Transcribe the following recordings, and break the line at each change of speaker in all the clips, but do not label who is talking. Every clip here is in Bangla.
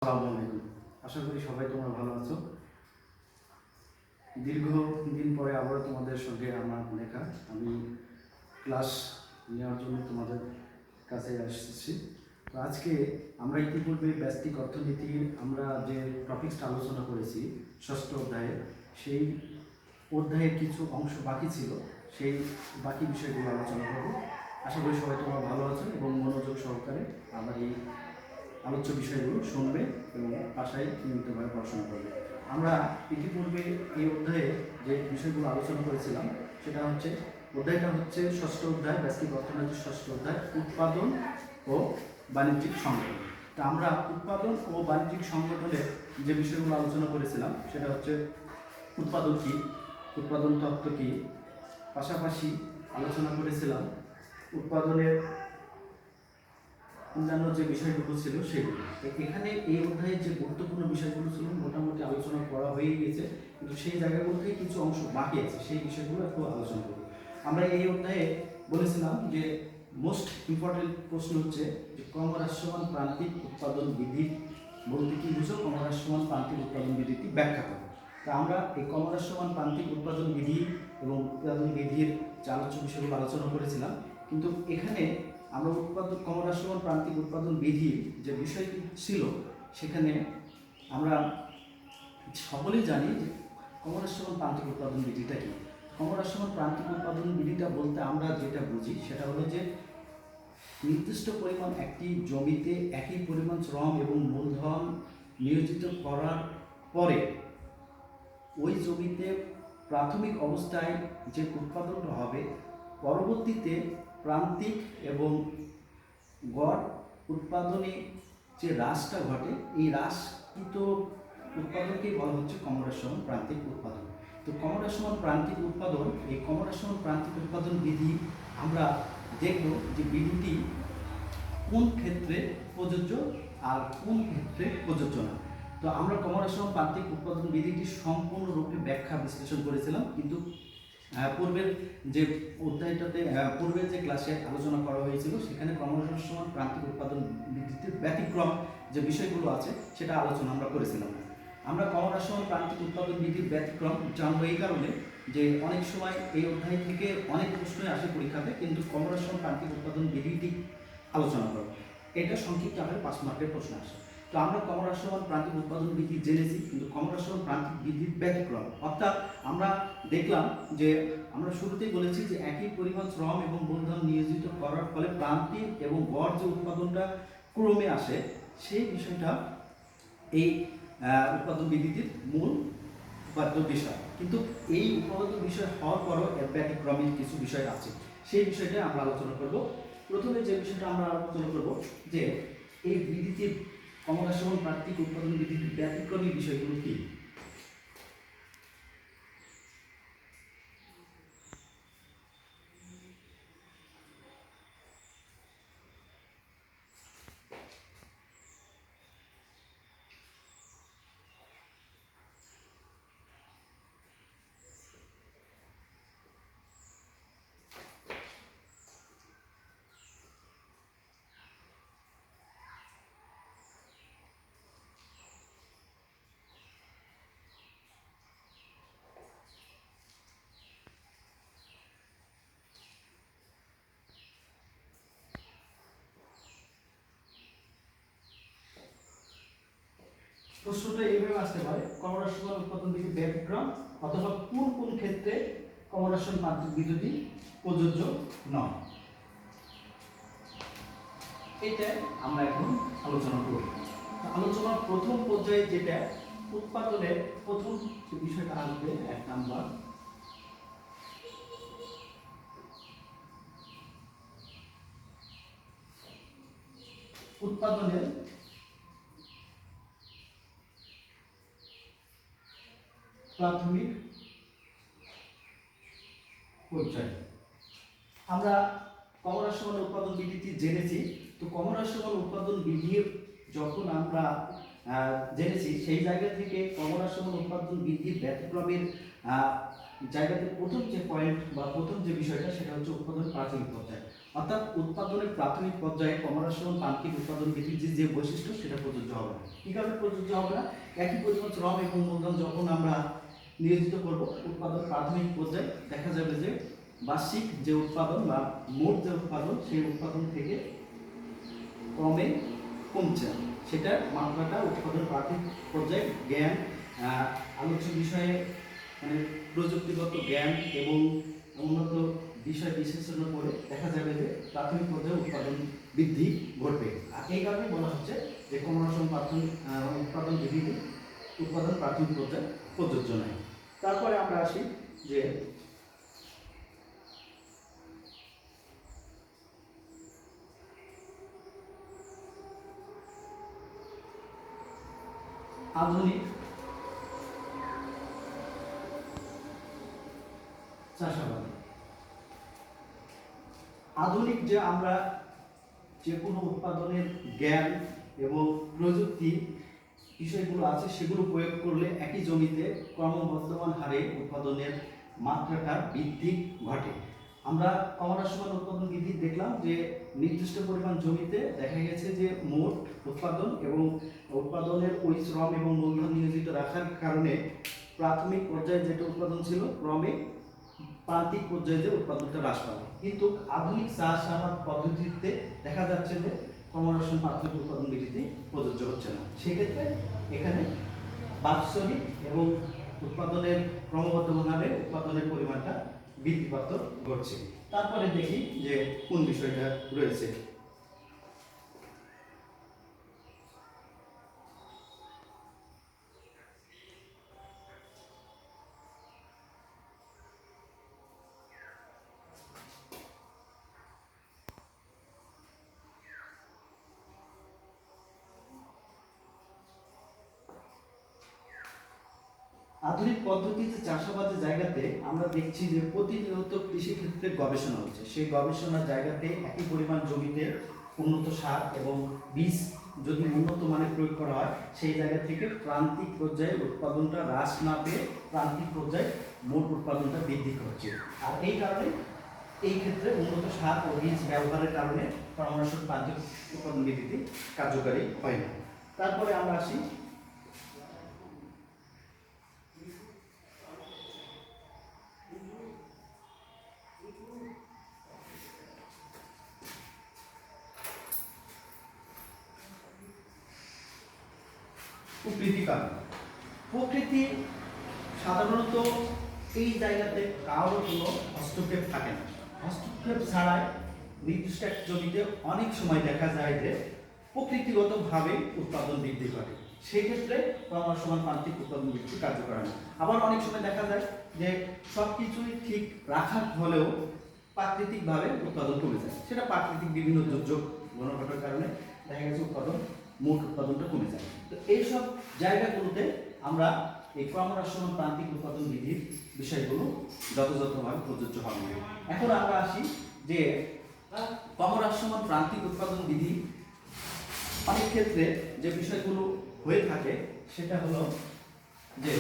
আসসালামু আলাইকুম। আশা করি সবাই তোমরা ভালো আছো। দীর্ঘদিন পরে আবারও তোমাদের সঙ্গে আমার দেখা আমি ক্লাস নেওয়ার জন্য তোমাদের কাছে আসছি। তো আজকে আমরা ইতিপূর্বে ব্যষ্টিক অর্থনীতির আমরা যে টপিকসটা আলোচনা করেছি ষষ্ঠ অধ্যায়ে, সেই অধ্যায়ের কিছু অংশ বাকি ছিল, সেই বাকি বিষয়গুলো আলোচনা করব। আশা করি সবাই তোমরা ভালো আছো এবং মনোযোগ সহকারে আমার এই আলোচ্য বিষয়গুলো শুনবে এবং বাসায় নিয়মিতভাবে পড়াশোনা করবে। আমরা ইতিপূর্বে এই অধ্যায়ে যে বিষয়গুলো আলোচনা করেছিলাম সেটা হচ্ছে, অধ্যায়টা হচ্ছে ষষ্ঠ অধ্যায়, ব্যষ্টিক অর্থনীতির ষষ্ঠ অধ্যায়, উৎপাদন ও বাণিজ্যিক সংগঠন। তা আমরা উৎপাদন ও বাণিজ্যিক সংগঠনের যে বিষয়গুলো আলোচনা করেছিলাম সেটা হচ্ছে উৎপাদন কী, উৎপাদন তত্ত্ব কী, পাশাপাশি আলোচনা করেছিলাম উৎপাদনের অন্যান্য যে বিষয়গুলো ছিল সেগুলো। এখানে এই অধ্যায়ের যে গুরুত্বপূর্ণ বিষয়গুলো ছিল মোটামুটি আলোচনা করা হয়ে গেছে, কিন্তু সেই জায়গাগুলো থেকে কিছু অংশ বাকি আছে, সেই বিষয়গুলো একটু আলোচনা করব। আমরা এই অধ্যায়ে বলেছিলাম যে মোস্ট ইম্পর্টেন্ট প্রশ্ন হচ্ছে যে ক্রমহ্রাসমান প্রান্তিক উৎপাদন বিধি বলতে কি বুঝো, ক্রমহ্রাসমান প্রান্তিক উৎপাদন বিধিটি ব্যাখ্যা করো। তা আমরা এই ক্রমহ্রাসমান প্রান্তিক উৎপাদন বিধি এবং উৎপাদন বিধির যে আলোচ্য বিষয়গুলো আলোচনা করেছিলাম, কিন্তু এখানে আমরা ক্রমহ্রাসমান প্রান্তিক উৎপাদন বিধির যে বিষয়টি ছিল সেখানে আমরা সকলেই জানি যে ক্রমহ্রাসমান প্রান্তিক উৎপাদন বিধিটা কি। ক্রমহ্রাসমান প্রান্তিক উৎপাদন বিধিটা বলতে আমরা যেটা বুঝি সেটা হলো যে নির্দিষ্ট পরিমাণ একটি জমিতে একই পরিমাণ শ্রম এবং মূলধন নিয়োজিত করার পরে ওই জমিতে প্রাথমিক অবস্থায় যে উৎপাদনটা হবে পরবর্তীতে প্রান্তিক এবং গড় উৎপাদনে যে হ্রাসটা ঘটে, এই হ্রাসকৃত উৎপাদনকেই বলা হচ্ছে ক্রমহ্রাসমান প্রান্তিক উৎপাদন। তো ক্রমহ্রাসমান প্রান্তিক উৎপাদন, এই ক্রমহ্রাসমান প্রান্তিক উৎপাদন বিধি আমরা দেখব যে বিধিটি কোন ক্ষেত্রে প্রযোজ্য আর কোন ক্ষেত্রে প্রযোজ্য না। তো আমরা ক্রমহ্রাসমান প্রান্তিক উৎপাদন বিধিটি সম্পূর্ণরূপে ব্যাখ্যা বিশ্লেষণ করেছিলাম, কিন্তু পূর্বের যে অধ্যায়টাতে পূর্বের যে ক্লাসে আলোচনা করা হয়েছিল সেখানে ক্রমহ্রাসমান প্রান্তিক উৎপাদন বিধিতে ব্যতিক্রম যে বিষয়গুলো আছে সেটা আলোচনা আমরা করেছিলাম। আমরা ক্রমহ্রাসমান প্রান্তিক উৎপাদন বিধির ব্যতিক্রম জানবো এই কারণে যে অনেক সময় এই অধ্যায় থেকে অনেক প্রশ্নই আসে পরীক্ষাতে, কিন্তু ক্রমহ্রাসমান প্রান্তিক উৎপাদন বিধিটি আলোচনা করব, এটা সংক্ষিপ্ত আকারে 5 মার্কের প্রশ্ন আসে। তো আমরা ক্রমহ্রাসমান প্রান্তিক উৎপাদন বিধি জেনেছি, কিন্তু ক্রমহ্রাসমান প্রান্তিক বিধির ব্যতিক্রম, অর্থাৎ আমরা দেখলাম যে আমরা শুরুতেই বলেছি যে একই পরিমাণ শ্রম এবং মূলধন নিয়োজিত করার ফলে প্রান্তিক এবং গড় যে উৎপাদনটা ক্রমে আসে সেই বিষয়টা এই উৎপাদন বিধিটির মূল উপাদ্য বিষয়। কিন্তু এই উপাদ্য বিষয় হওয়ার পরও এর ব্যতিক্রমিক কিছু বিষয় আছে, সেই বিষয়টা আমরা আলোচনা করব। প্রথমে যে বিষয়টা আমরা আলোচনা করব যে এই বিধিটির ক্রমহ্রাসমান প্রান্তিক উৎপাদন বিধির ব্যতিক্রমী বিষয়গুলো কি। প্রশ্নটা এইভাবে আসতে পারে, ক্রমহ্রাসমান উৎপাদন বিধির ব্যতিক্রম অথবা কোন কোন ক্ষেত্রে ক্রমহ্রাসমান প্রান্তিক বিধিটি প্রযোজ্য নয়, এটা আমরা এখন আলোচনা করব। আলোচনার প্রথম পর্যায়ে যেটা উৎপাদনের প্রথম যে বিষয়টা আসবে 1 নাম্বার, উৎপাদনের প্রাথমিক পর্যায়ে আমরা ক্রমহ্রাসমান উৎপাদন বিধিটি জেনেছি। তো ক্রমহ্রাসমান উৎপাদন বিধির যখন আমরা জেনেছি সেই জায়গা থেকে ক্রমহ্রাসমান উৎপাদন বিধির ব্যতিক্রমের জায়গাতে প্রথম যে পয়েন্ট বা প্রথম যে বিষয়টা সেটা হচ্ছে উৎপাদন প্রাথমিক পর্যায়ে। অর্থাৎ উৎপাদনের প্রাথমিক পর্যায়ে কমলাসমান প্রান্তিক উৎপাদন বিধির যে বৈশিষ্ট্য সেটা প্রযোজ্য হবে না। কী কারণে প্রযোজ্য হবে না? একই পরিমাণ শ্রম এবং মূলধন যখন আমরা নিয়োজিত করব উৎপাদন প্রাথমিক পর্যায়ে দেখা যাবে যে বার্ষিক যে উৎপাদন বা মোট যে উৎপাদন সেই উৎপাদন থেকে ক্রমে কমছে, সেটার মাত্রাটা উৎপাদন প্রাথমিক পর্যায়ে জ্ঞান আলোচ্য বিষয়ে মানে প্রযুক্তিগত জ্ঞান এবং উন্নত বিষয় বিশ্লেষণ করে দেখা যাবে যে প্রাথমিক পর্যায়ে উৎপাদন বৃদ্ধি ঘটবে। আর এই কারণে বলা হচ্ছে যে কমলাসম প্রাথমিক উৎপাদন বিধিতে উৎপাদন প্রাথমিক পর্যায়ে প্রযোজ্য নয়। তারপরে আমরা আসি যে আধুনিক চাষাবাদ। আধুনিক যে আমরা যে কোনো উৎপাদনের জ্ঞান এবং প্রযুক্তি বিষয়গুলো আছে সেগুলো প্রয়োগ করলে একই জমিতে ক্রমবর্ধমান হারে উৎপাদনের মাত্রাটা বৃদ্ধি ঘটে। আমরা কমলাসমান উৎপাদন বিধি দেখলাম যে নির্দিষ্ট পরিমাণ জমিতে দেখা গেছে যে মোট উৎপাদন এবং উৎপাদনের ওই শ্রম এবং মূলধন নিয়োজিত রাখার কারণে প্রাথমিক পর্যায়ে যেটা উৎপাদন ছিল ক্রমে প্রান্তিক পর্যায়ে যে উৎপাদনটা হ্রাস পাবে। কিন্তু আধুনিক চাষাবাদ পদ্ধতিতে দেখা যাচ্ছে যে কমলাসমান প্রাথমিক উৎপাদন বিধিতে প্রযোজ্য হচ্ছে না। সেক্ষেত্রে এখানে বাৎসরিক এবং উৎপাদনের ক্রমবর্ধমান হারে উৎপাদনের পরিমাণটা বৃদ্ধিপাত ঘটছে। তারপরে দেখি যে কোন বিষয়টা রয়েছে। আধুনিক পদ্ধতিতে চাষাবাদের জায়গাতে আমরা দেখছি যে প্রতিনিয়ত কৃষিক্ষেত্রে গবেষণা হচ্ছে। সেই গবেষণার জায়গাতে একই পরিমাণ জমিতে উন্নত সার এবং বীজ যদি উন্নত মানের প্রয়োগ করা হয় সেই জায়গা থেকে প্রান্তিক পর্যায়ে উৎপাদনটা হ্রাস না পেয়ে প্রান্তিক পর্যায়ে মোট উৎপাদনটা বৃদ্ধি করছে। আর এই কারণে এই ক্ষেত্রে উন্নত সার ও বীজ ব্যবহারের কারণে কমলাসমান প্রান্তিক উৎপাদন বিধিটি কার্যকারী হয় না। তারপরে আমরা আসি প্রকৃতি কারণ। প্রকৃতি সাধারণত এই জায়গাতে কারোর কোনো হস্তক্ষেপ থাকে না। হস্তক্ষেপ ছাড়াই নির্দিষ্ট এক জমিতে অনেক সময় দেখা যায় যে প্রকৃতিগতভাবে উৎপাদন বৃদ্ধি ঘটে। সেক্ষেত্রে কমলাসমান প্রান্তিক উৎপাদন বৃদ্ধি কার্যকর হয় না। আবার অনেক সময় দেখা যায় যে সব কিছুই ঠিক রাখার ফলেও প্রাকৃতিকভাবে উৎপাদন কমে যায়। সেটা প্রাকৃতিক বিভিন্ন দুর্যোগ ঘটনার কারণে দেখা গেছে মোট উৎপাদনটা কমে যায়। তো এইসব জায়গাগুলোতে আমরা এই কমলাসমান প্রান্তিক উৎপাদন বিধির বিষয়গুলো যথাযথভাবে প্রযোজ্য হবে। এখন আমরা আসি যে কমলাসমান প্রান্তিক উৎপাদন বিধি অনেক ক্ষেত্রে যে বিষয়গুলো হয়ে থাকে সেটা হলো যে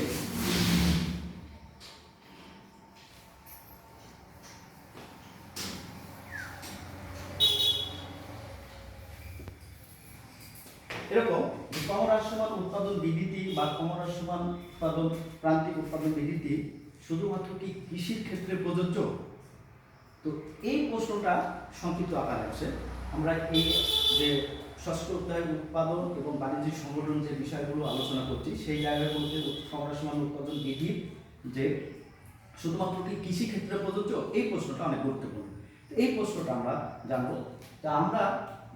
এরকম কমলাসমান উৎপাদন বিধিটি বা কমলাসমান উৎপাদন প্রান্তিক উৎপাদন বিধিটি শুধুমাত্র কি কৃষির ক্ষেত্রে প্রযোজ্য? তো এই প্রশ্নটা সংক্ষিপ্ত আকারে আছে। আমরা এই যে শস্য উৎপাদন এবং বাণিজ্যিক সংগঠন যে বিষয়গুলো আলোচনা করছি সেই জায়গাগুলোতে কমলাসমান উৎপাদন বিধি যে শুধুমাত্র কি কৃষি ক্ষেত্রে প্রযোজ্য, এই প্রশ্নটা অনেক গুরুত্বপূর্ণ। এই প্রশ্নটা আমরা জানবো। তা আমরা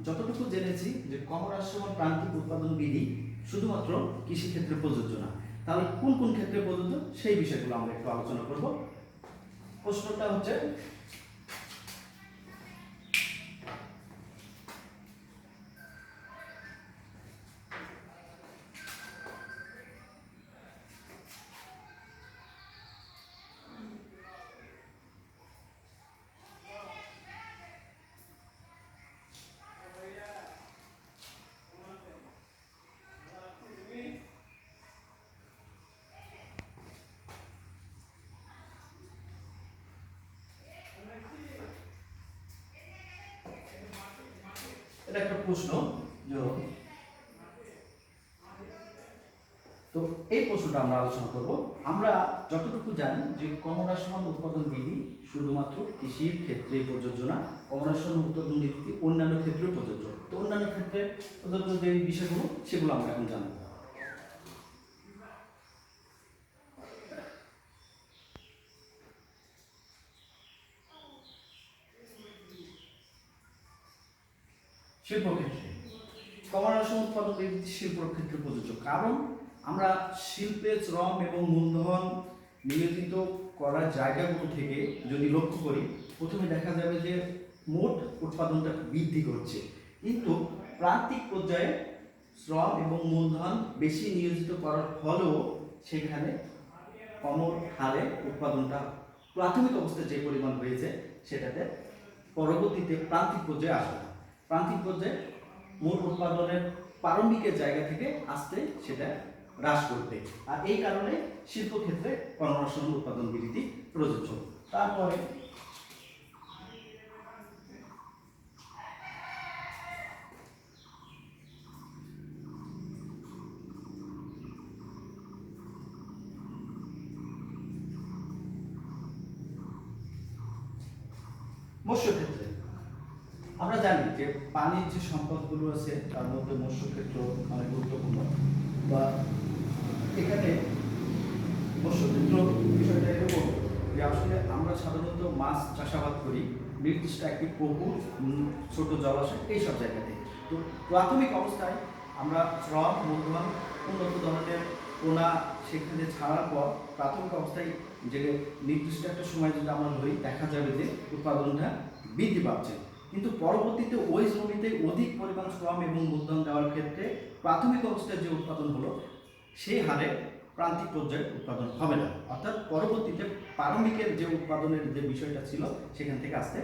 যতটুকু জেনেছি যে কমলাসমান প্রান্তিক উৎপাদন বিধি শুধুমাত্র কৃষি ক্ষেত্রে প্রযোজ্য না, তাহলে কোন কোন ক্ষেত্রে প্রযোজ্য সেই বিষয়গুলো আমরা একটু আলোচনা করব। প্রশ্নটা হচ্ছে এটা একটা প্রশ্ন। তো এই প্রশ্নটা আমরা আলোচনা করব। আমরা যতটুকু জানি যে ক্রমহ্রাসমান উৎপাদন বিধি শুধুমাত্র কৃষির ক্ষেত্রে প্রযোজ্য না, ক্রমহ্রাসমান উৎপাদন বিধি অন্যান্য ক্ষেত্রেও প্রযোজ্য। তো অন্যান্য ক্ষেত্রে প্রযোজ্য যে বিষয়গুলো সেগুলো আমরা এখন জানব। শিল্পক্ষেত্রে ক্রমহ্রাসমান উৎপাদন বিধি শিল্পের ক্ষেত্রে প্রযোজ্য, কারণ আমরা শিল্পে শ্রম এবং মূলধন নিয়োজিত করার জায়গাগুলো থেকে যদি লক্ষ্য করি, প্রথমে দেখা যাবে যে মোট উৎপাদনটা বৃদ্ধি ঘটছে, কিন্তু প্রান্তিক পর্যায়ে শ্রম এবং মূলধন বেশি নিয়োজিত করার ফলেও সেখানে কম হারে উৎপাদনটা প্রাথমিক অবস্থায় যে পরিমাণ হয়েছে সেটাতে পরবর্তীতে প্রান্তিক পর্যায়ে আসবে না। প্রান্তিক পর্যায়ে মোট উৎপাদনের প্রারম্ভিকের জায়গা থেকে আসতে সেটা হ্রাস করতে, আর এই কারণে শিল্পক্ষেত্রে ক্রমহ্রাসমান উৎপাদন বিধি প্রযোজ্য। তারপরে মৎস্যক্ষেত্রে আমরা জানি যে পানির যে সম্পদগুলো আছে তার মধ্যে মৎস্যক্ষেত্র অনেক গুরুত্বপূর্ণ। বা এখানে মৎস্যক্ষেত্র বিষয়টা এরকম যে আসলে আমরা সাধারণত মাছ চাষাবাদ করি নির্দিষ্ট একটি পুকুর, ছোট জলাশয়, এইসব জায়গাতে। তো প্রাথমিক অবস্থায় আমরা শ্রম মূলধন উন্নত ধরনের পোনা সেখানে ছাড়ার পর প্রাথমিক অবস্থায় যে নির্দিষ্ট একটা সময় যদি আমরা ধরি, দেখা যাবে যে উৎপাদনটা বৃদ্ধি পাচ্ছে, কিন্তু পরবর্তীতে ওই জমিতে অধিক পরিমাণ শ্রম এবং মূলধন দেওয়ার ক্ষেত্রে প্রাথমিক অবস্থায় যে উৎপাদন হলো সেই হারে প্রান্তিক পর্যায়ে উৎপাদন হবে না, অর্থাৎ পরবর্তীতে প্রারম্ভিকের যে উৎপাদনের যে বিষয়টা ছিল সেখান থেকে আস্তে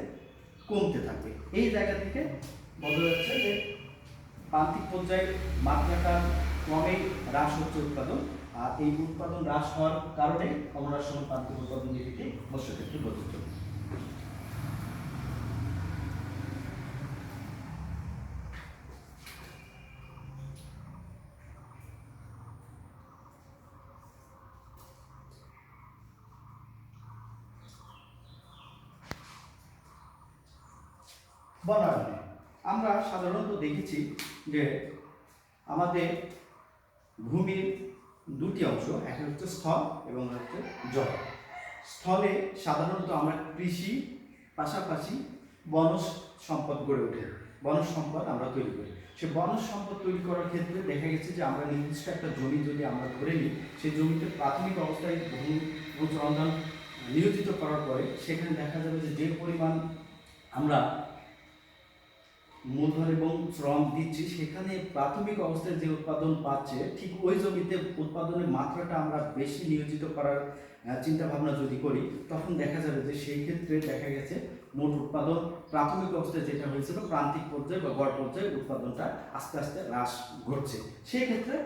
কমতে থাকবে। এই জায়গা থেকে বোঝা যাচ্ছে যে প্রান্তিক পর্যায়ে মাত্রাটা ক্রমেই হ্রাস হচ্ছে উৎপাদন, আর এই উৎপাদন হ্রাস হওয়ার কারণে ক্রমহ্রাসমান প্রান্তিক উৎপাদন নীতিটি মৎস্যক্ষেত্রে প্রযোজ্য। বনায়নে আমরা সাধারণত দেখেছি যে আমাদের ভূমির দুটি অংশ, একটা হচ্ছে স্থল এবং হচ্ছে জল। স্থলে সাধারণত আমরা কৃষি পাশাপাশি বনজ সম্পদ গড়ে ওঠে, বনজ সম্পদ আমরা তৈরি করি। সে বনজ সম্পদ তৈরি করার ক্ষেত্রে দেখা গেছে যে আমরা নির্দিষ্ট একটা জমি যদি আমরা ধরে নিই, সেই জমিতে প্রাথমিক অবস্থায় ভূমি এবং রন্ধন নিয়োজিত করার পরে সেখানে দেখা যাবে যে যে পরিমাণ আমরা মূলধন এবং শ্রম দিচ্ছি, সেখানে প্রাথমিক অবস্থায় যে উৎপাদন পাচ্ছে ঠিক ওই জমিতে উৎপাদনের মাত্রাটা আমরা বেশি নিয়োজিত করার চিন্তা ভাবনা যদি করি, তখন দেখা যাবে যে সেই ক্ষেত্রে দেখা গেছে মোট উৎপাদন প্রাথমিক অবস্থায় যেটা হয়েছিল প্রান্তিক পর্যায়ে বা গড় পর্যায়ে উৎপাদনটা আস্তে আস্তে হ্রাস ঘটছে। সেই ক্ষেত্রে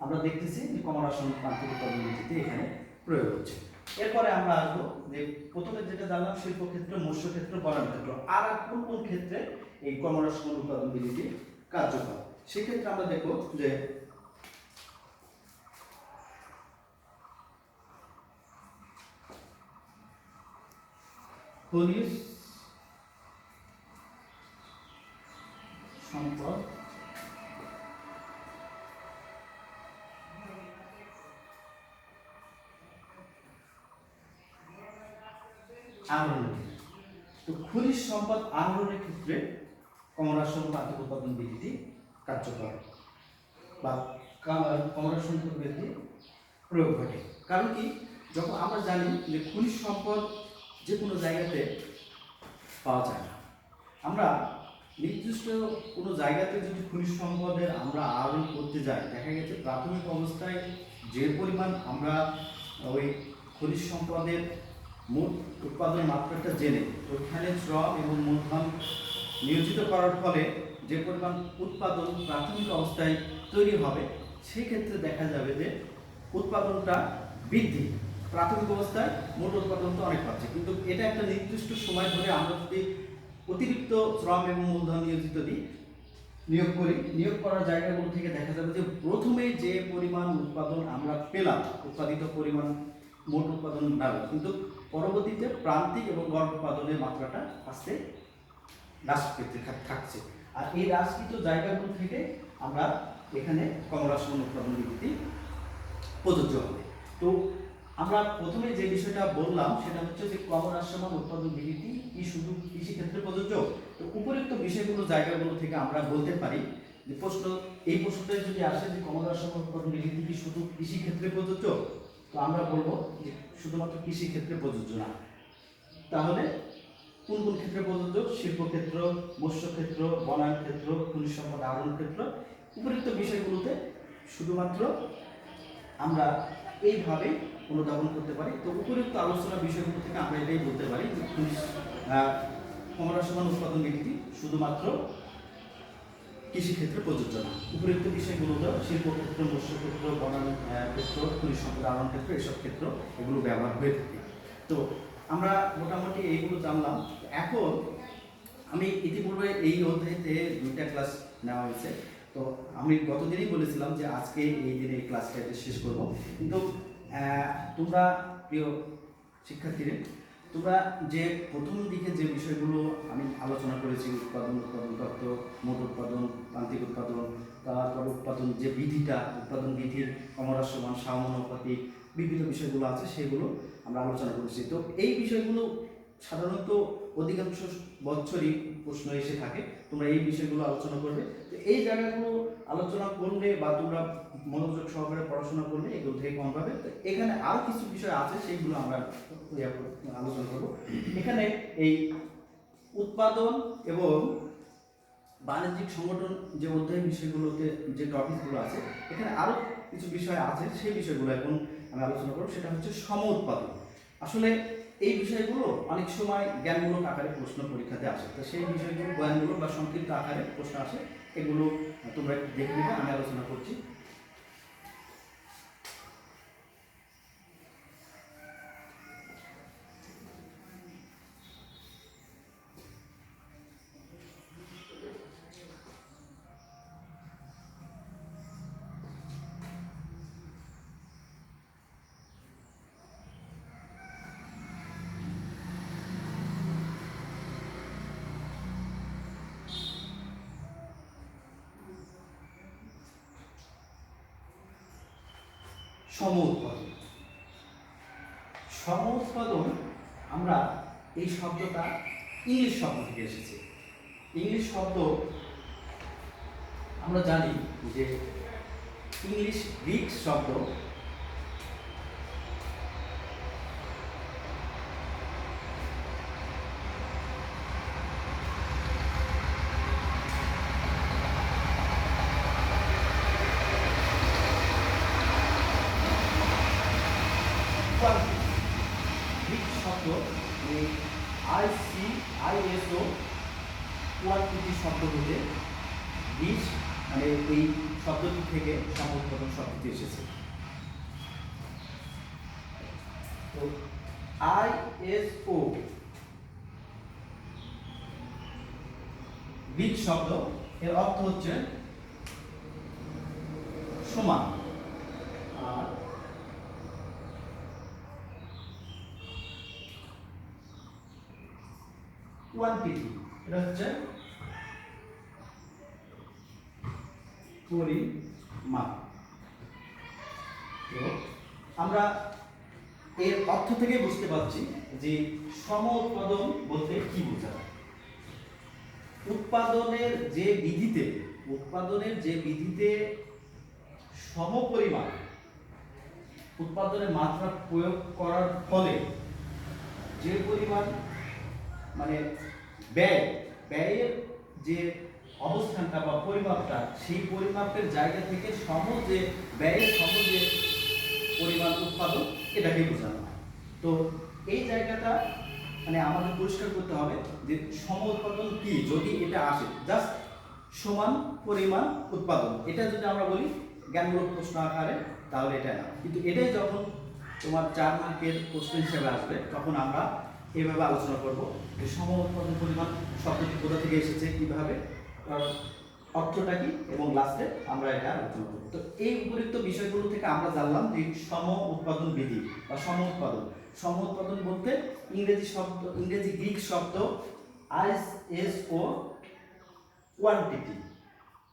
আমরা দেখতেছি যে ক্রমহ্রাসমান প্রান্তিক উৎপাদন নীতিতে এখানে প্রয়োগ হচ্ছে। এরপরে আমরা আসবো যে প্রথমে যেটা জানলাম শিল্পক্ষেত্র, মৎস্যক্ষেত্র, বনায়ন ক্ষেত্র, আর কোন কোন ক্ষেত্রে এই ক্রমহ্রাসমান উৎপাদন বিধিটি কার্যকর। সেক্ষেত্রে আমরা দেখব যে খনিজ সম্পদ আহরণের, তো খনিজ সম্পদ আহরণের ক্ষেত্রে ক্রমহ্রাসমান প্রান্তিক উৎপাদন বিধিটি কার্যকর বা ক্রমহ্রাসমান বিধি প্রয়োগ ঘটে। কারণ কি, যখন আমরা জানি যে খনিজ সম্পদ যে কোনো জায়গাতে পাওয়া যায় না, আমরা নির্দিষ্ট কোনো জায়গাতে যদি খনিজ সম্পদের আমরা আহরণ করতে যাই, দেখা গেছে প্রাথমিক অবস্থায় যে পরিমাণ আমরা ওই খনিজ সম্পদের মোট উৎপাদন মাত্রাটা জেনে ওইখানে শ্রম এবং মূলধন নিয়োজিত করার ফলে যে পরিমাণ উৎপাদন প্রাথমিক অবস্থায় তৈরি হবে, সেক্ষেত্রে দেখা যাবে যে উৎপাদনটা বৃদ্ধি প্রাথমিক অবস্থায় মোট উৎপাদন তো অনেক পাচ্ছে, কিন্তু এটা একটা নির্দিষ্ট সময় ধরে আমরা যদি অতিরিক্ত শ্রম এবং মূলধন নিয়োজিত দিই, নিয়োগ করি, নিয়োগ করার জায়গাগুলো থেকে দেখা যাবে যে প্রথমে যে পরিমাণ উৎপাদন আমরা পেলাম, উৎপাদিত পরিমাণ মোট উৎপাদন বাড়বে, কিন্তু পরবর্তীতে প্রান্তিক এবং গড় উৎপাদনের মাত্রাটা আস্তে হ্রাস পেতে থাকছে। আর এই হ্রাসকৃত জায়গাগুলো থেকে আমরা এখানে কমহ্রাসমান উৎপাদন নীতি প্রযোজ্য হবে। তো আমরা প্রথমে যে বিষয়টা বললাম সেটা হচ্ছে যে কমহ্রাসমান উৎপাদন নীতি কি শুধু কৃষি ক্ষেত্রে প্রযোজ্য? তো উপরিউক্ত বিষয়গুলো জায়গাগুলো থেকে আমরা বলতে পারি যে এই প্রশ্নটা যদি আসে যে কমহ্রাসমান উৎপাদন নীতি কি শুধু কৃষি ক্ষেত্রে প্রযোজ্য, তো আমরা বলবো যে শুধুমাত্র কৃষি ক্ষেত্রে প্রযোজ্য না। তাহলে কোন কোন ক্ষেত্রে প্রযোজ্য? শিল্পক্ষেত্র, মৎস্যক্ষেত্র, বনায়ন ক্ষেত্র, খনিজ সম্পদ আহরণ ক্ষেত্র। উপরিউক্ত বিষয়গুলোতে শুধুমাত্র আমরা এইভাবে অনুধাবন করতে পারি। তো উপরিউক্ত আলোচনা বিষয়গুলো থেকে আমরা এটাই বলতে পারি যে কমহ্রাসমান উৎপাদন নীতি শুধুমাত্র কৃষিক্ষেত্রে প্রযোজ্য না। উপরিউক্ত বিষয়গুলো হলো শিল্পক্ষেত্র, মৎস্যক্ষেত্র, বনায়ন ক্ষেত্র, খনিজ সম্পদ আহরণ ক্ষেত্র, এসব ক্ষেত্র এগুলো ব্যবহার হয়ে থাকে। তো আমরা মোটামুটি এইগুলো জানলাম। এখন আমি ইতিপূর্বে এই অধ্যায়তে 2টা ক্লাস নেওয়া হয়েছে। তো আমি গতদিনই বলেছিলাম যে আজকে এই দিনে এই ক্লাসটা শেষ করব, কিন্তু তোমরা প্রিয় শিক্ষার্থীরা, তোমরা যে প্রথম দিকে যে বিষয়গুলো আমি আলোচনা করেছি, উৎপাদন তত্ত্ব, মোট উৎপাদন, প্রান্তিক উৎপাদন, তারপর উৎপাদন যে বিধিটা, উৎপাদন বিধির কমহ্রাসমান, সমানুপাতিক বিভিন্ন বিষয়গুলো আছে সেগুলো আমরা আলোচনা করেছি। তো এই বিষয়গুলো সাধারণত অধিকাংশ বছরই প্রশ্ন এসে থাকে, তোমরা এই বিষয়গুলো আলোচনা করবে। তো এই জায়গাগুলো আলোচনা করলে বা তোমরা মনোযোগ সহকারে পড়াশোনা করলে এগুলো থেকে কম পাবে। তো এখানে আরও কিছু বিষয় আছে, সেইগুলো আমরা আলোচনা করব। এখানে এই উৎপাদন এবং বাণিজ্যিক সংগঠন যে অধ্যায় বিষয়গুলোতে যে টপিকগুলো আছে, এখানে আরও কিছু বিষয় আছে, সেই বিষয়গুলো এখন আমি আলোচনা করব। সেটা হচ্ছে সম উৎপাদন। আসলে এই বিষয়গুলো অনেক সময় জ্ঞানমূলক আকারে প্রশ্ন পরীক্ষাতে আসে। তো সেই বিষয়গুলো জ্ঞানমূলক বা সংক্ষিপ্ত আকারে প্রশ্ন আসে, এগুলো তোমরা একটু দেখে নিবে, আমি আলোচনা করছি। সম উৎপাদন। সম উৎপাদন আমরা এই শব্দটা ইংলিশ শব্দ থেকে এসেছে। ইংলিশ শব্দ আমরা জানি যে ইংলিশ গ্রিক শব্দ গ্রিক শব্দ ICISO কোয়ান্টিটি শব্দ হতে গ্রিক মানে এই শব্দটি থেকে সম উৎপাদন শব্দটি এসেছে। তো ISO গ্রিক শব্দ, এর অর্থ হচ্ছে সমান। আর কোয়ান্টিটি এটা হচ্ছে পরিমাপ। তো আমরা এর অর্থ থেকে বুঝতে পারছি যে সম উৎপাদন বলতে কি বোঝায়। উৎপাদনের যে বিধিতে সম পরিমাণ উৎপাদনের মাত্রা প্রয়োগ করার ফলে যে পরিমাণ মানে ব্যয়ের যে অবস্থানটা বা পরিমাপটা, সেই পরিমাপের জায়গা থেকে যে ব্যয়ের যে পরিমাণ উৎপাদন, এটাকে বোঝানো হয়। তো এই জায়গাটা মানে আমাদের পরিষ্কার করতে হবে যে সম উৎপাদন কি। যদি এটা আসে জাস্ট সমান পরিমাণ উৎপাদন, এটা যদি আমরা বলি জ্ঞানমূলক প্রশ্ন আকারে, তাহলে এটা না। কিন্তু এটাই যখন তোমার 4 মার্কের প্রশ্ন হিসেবে আসবে, তখন আমরা এইভাবে আলোচনা করব যে সম উৎপাদন পরিমাণ শব্দটি কোথা থেকে এসেছে, কিভাবে অর্থটা কি এবং লাস্টে আমরা এটা আলোচনা করব। তো এই উপযুক্ত বিষয়গুলো থেকে আমরা জানলাম যে সম উৎপাদন বিধি বা সম উৎপাদন। সম উৎপাদন বলতে ইংরেজি গ্রিক শব্দ আইএসও কোয়ান্টিটি,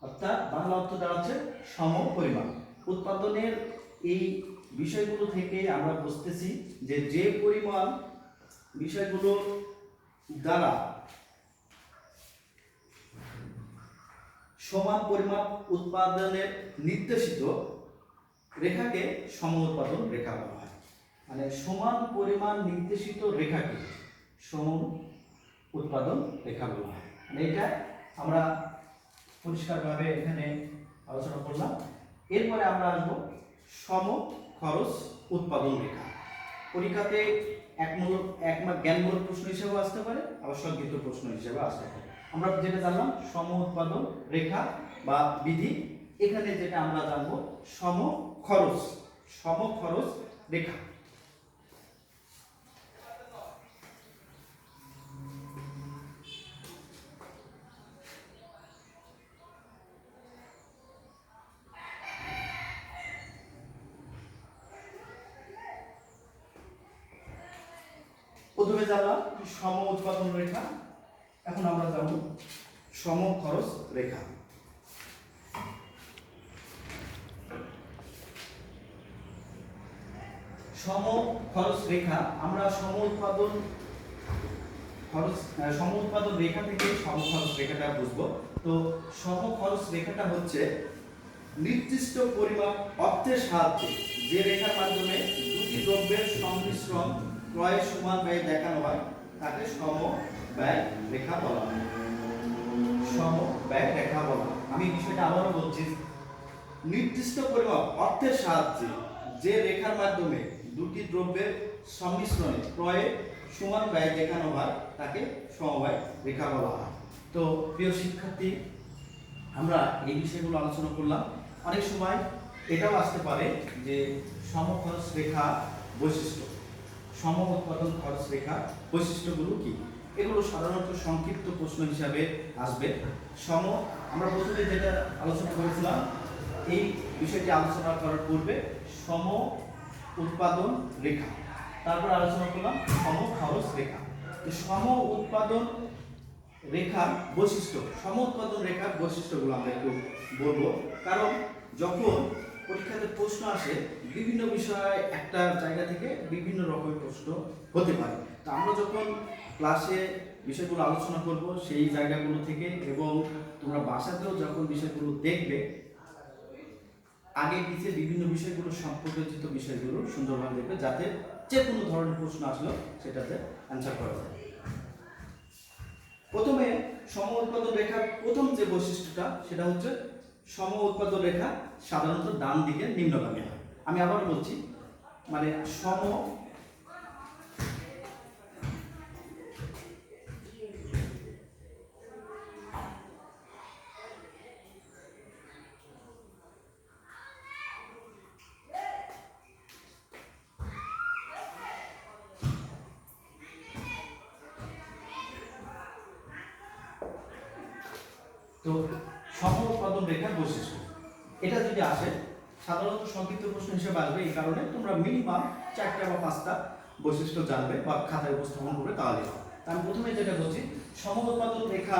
অর্থাৎ বাংলা অর্থ দাঁড়াচ্ছে সম পরিমাণ। উৎপাদনের এই বিষয়গুলো থেকে আমরা বুঝতেছি যে যে পরিমাণ বিষয়গুলো দ্বারা সমান পরিমাণ উৎপাদনের নির্দেশিত রেখাকে সম উৎপাদন রেখা বলা হয়। মানে সমান পরিমাণ নির্দেশিত রেখাকে সম উৎপাদন রেখা বলা হয়। মানে এটা আমরা পরিষ্কারভাবে এখানে আলোচনা করলাম। এরপরে আমরা আসবো সম খরচ উৎপাদন রেখা। পরীক্ষাতে এক মার্ক জ্ঞানমূলক প্রশ্ন হিসেবে আসতে পারে, আবার সংক্ষিপ্ত প্রশ্ন হিসেবে আসতে পারে। আমরা যেটা জানলাম সম উৎপাদন রেখা বা বিধি, এখানে যেটা আমরা জানবো সম খরচ রেখা। প্রথমে জানলাম সম উৎপাদন রেখা, এখন আমরা জানব সম খরচ রেখা। সম খরচ রেখা, আমরা সম উৎপাদন রেখা থেকে সম খরচ রেখাটা বুঝবো। তো সম খরচ রেখাটা হচ্ছে নির্দিষ্ট পরিমাণ অর্থের সাহায্যে যে রেখার মাধ্যমে দুটি দ্রব্যের সংমিশ্রণ ক্রয়ের সমান ব্যয় দেখানো হয় তাকে সম ব্যয় রেখা বলা হয়। সম ব্যয় রেখা বলা হয়। আমি বিষয়টা আবারও বলছি, নির্দিষ্ট পরিমাণ অর্থের সাহায্যে যে রেখার মাধ্যমে দুটি দ্রব্যের সংমিশ্রণে ক্রয়ে সমান ব্যয় দেখানো হয় তাকে সমবায় রেখা বলা হয়। তো প্রিয় শিক্ষার্থী, আমরা এই বিষয়গুলো আলোচনা করলাম। অনেক সময় এটাও আসতে পারে যে সম খরচ রেখা বৈশিষ্ট্য, সম উৎপাদন খরচ রেখা বৈশিষ্ট্যগুলো কি, এগুলো সাধারণত সংক্ষিপ্ত প্রশ্ন হিসাবে আসবে। আমরা প্রথমে যেটা আলোচনা করেছিলাম, এই বিষয়টি আলোচনা করার পূর্বে সম উৎপাদন রেখা, তারপর আলোচনা করলাম সম খরচ রেখা। সম উৎপাদন রেখার বৈশিষ্ট্য, সম উৎপাদন রেখার বৈশিষ্ট্যগুলো আমরা একটু বলবো, কারণ যখন পরীক্ষাতে প্রশ্ন আসে বিভিন্ন বিষয় একটা জায়গা থেকে বিভিন্ন রকমের প্রশ্ন হতে পারে। তো আমরা যখন ক্লাসে বিষয়গুলো আলোচনা করব সেই জায়গাগুলো থেকে, এবং তোমরা বাসাতেও যখন বিষয়গুলো দেখবে আগে পিছিয়ে বিভিন্ন বিষয়গুলো সম্পর্কিত বিষয়গুলো সুন্দরভাবে দেখবে, যাতে যে কোনো ধরনের প্রশ্ন আসলো সেটাতে অ্যান্সার করা যায়। প্রথমে সম উৎপাদন রেখার প্রথম যে বৈশিষ্ট্যটা সেটা হচ্ছে সম উৎপাদন রেখা সাধারণত ডান দিকে নিম্নগামী হয়। আমি আবার বলছি, মানে সম তো সম উৎপাদন রেখার বৈশিষ্ট্য এটা যদি আসে সাধারণত সংক্ষিপ্ত প্রশ্ন হিসেবে আসবে। এই কারণে তোমরা মিনিমাম 4টা বা 5টা বৈশিষ্ট্য জানবে বা খাতায় উপস্থাপন করবে, তাহলে হবে। আমি প্রথমে যেটা বলছি, সম উৎপাদন রেখা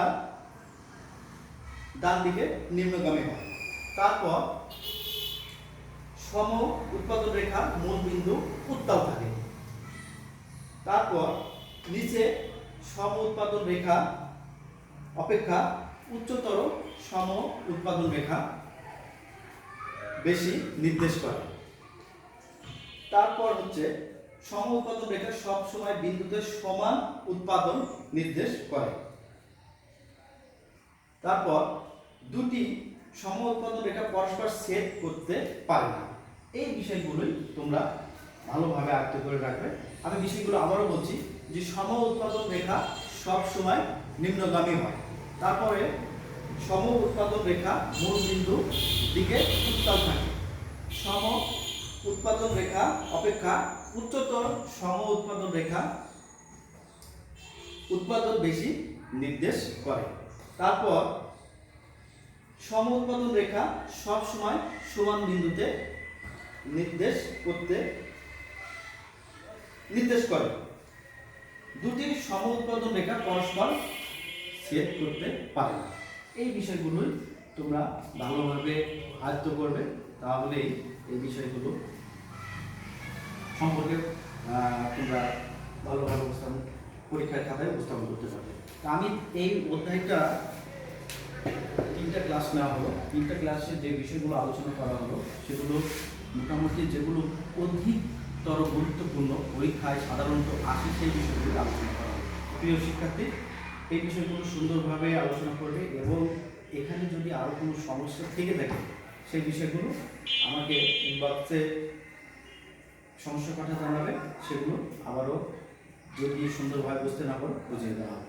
ডান দিকে নিম্নগামী হয়। তারপর সম উৎপাদন রেখা মূল বিন্দু উত্তাল থাকে। তারপর নিচে সম উৎপাদন রেখা অপেক্ষা উচ্চতর সম উৎপাদন রেখা বেশি নির্দেশ করে। তারপর হচ্ছে সম উৎপাদন রেখা সব সময় বিন্দুতে সমান উৎপাদন নির্দেশ করে। তারপর দুটি সম উৎপাদন রেখা পরস্পর ছেদ করতে পারে না। এই বিষয়গুলোই তোমরা ভালোভাবে আয়ত্ত করে রাখবে। আমি বিষয়গুলো আবারও বলছি যে সম উৎপাদন রেখা সব সময় নিম্নগামী হয়। তারপরে সম উৎপাদন রেখা মূল বিন্দু দিকে উত্তাল থাকে। সম উৎপাদন রেখা অপেক্ষা উচ্চতর সম উৎপাদন রেখা উৎপাদন বেশি নির্দেশ করে। তারপর সমউৎপাদন রেখা সব সময় সমান বিন্দুতে নির্দেশ করে। দুটি সমউৎপাদন রেখা পরস্পর ছেদ করতে পারে না। এই বিষয়গুলোই তোমরা ভালোভাবে আয়ত্ত করবে, তাহলেই এই বিষয়গুলো সম্পর্কে তোমরা ভালোভাবে পরীক্ষার খাতায় উপস্থাপন করতে পারবে। তা আমি এই অধ্যায়টা 3টা ক্লাস নেওয়া হলো। 3টা ক্লাসে যে বিষয়গুলো আলোচনা করা হলো সেগুলো মোটামুটি যেগুলো অধিকতর গুরুত্বপূর্ণ, পরীক্ষায় সাধারণত আসে সেই বিষয়গুলো আলোচনা করা হলো। প্রিয় শিক্ষার্থী, এই বিষয়গুলো সুন্দরভাবে আলোচনা করবে এবং এখানে যদি আরও কোনো সমস্যা থেকে থাকে সেই বিষয়গুলো আমাকে ইনবক্সে সমস্যার কথা জানাবে, সেগুলো আবারও যদি সুন্দরভাবে বুঝতে না পারো বুঝিয়ে দেওয়া হবে।